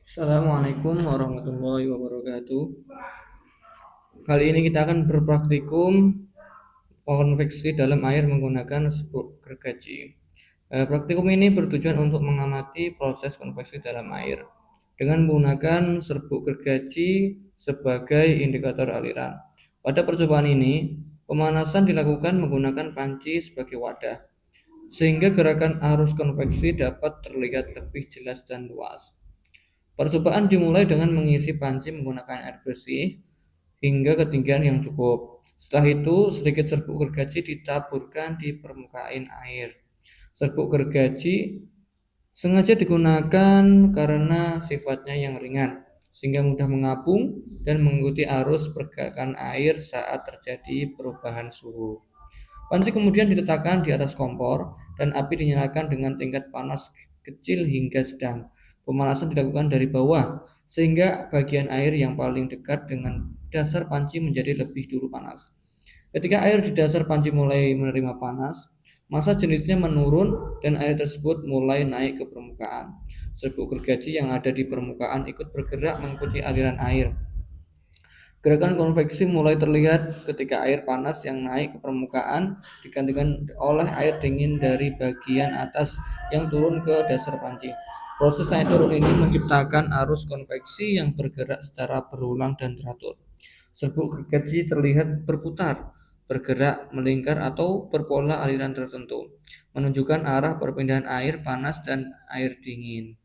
Assalamualaikum warahmatullahi wabarakatuh. Kali ini kita akan berpraktikum konveksi dalam air menggunakan serbuk gergaji. Praktikum ini bertujuan untuk mengamati proses konveksi dalam air dengan menggunakan serbuk gergaji sebagai indikator aliran. Pada percobaan ini, pemanasan dilakukan menggunakan panci sebagai wadah, sehingga gerakan arus konveksi dapat terlihat lebih jelas dan luas. Percobaan dimulai dengan mengisi panci menggunakan air bersih hingga ketinggian yang cukup. Setelah itu, sedikit serbuk gergaji ditaburkan di permukaan air. Serbuk gergaji sengaja digunakan karena sifatnya yang ringan, sehingga mudah mengapung dan mengikuti arus pergerakan air saat terjadi perubahan suhu. Panci kemudian diletakkan di atas kompor dan api dinyalakan dengan tingkat panas kecil hingga sedang. Pemanasan dilakukan dari bawah sehingga bagian air yang paling dekat dengan dasar panci menjadi lebih dulu panas. Ketika air di dasar panci mulai menerima panas, massa jenisnya menurun dan air tersebut mulai naik ke permukaan. Serbuk gergaji yang ada di permukaan ikut bergerak mengikuti aliran air. Gerakan konveksi mulai terlihat ketika air panas yang naik ke permukaan digantikan oleh air dingin dari bagian atas yang turun ke dasar panci. Proses naik turun ini menciptakan arus konveksi yang bergerak secara berulang dan teratur. Serbuk gergaji terlihat berputar, bergerak, melingkar atau berpola aliran tertentu, menunjukkan arah perpindahan air panas dan air dingin.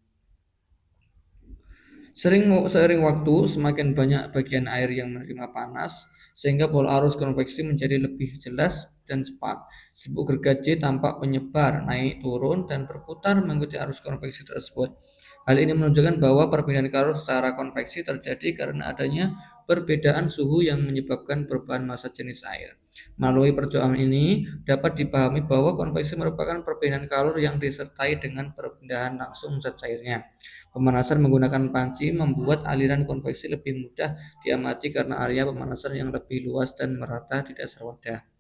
Seiring waktu, semakin banyak bagian air yang menerima panas, sehingga pola arus konveksi menjadi lebih jelas dan cepat. Serbuk gergaji tampak menyebar, naik, turun, dan berputar mengikuti arus konveksi tersebut. Hal ini menunjukkan bahwa perpindahan arus secara konveksi terjadi karena adanya perbedaan suhu yang menyebabkan perubahan massa jenis air. Melalui percobaan ini dapat dipahami bahwa konveksi merupakan perpindahan kalor yang disertai dengan perpindahan langsung zat cairnya. Pemanasan menggunakan panci membuat aliran konveksi lebih mudah diamati karena area pemanasan yang lebih luas dan merata di dasar wadah.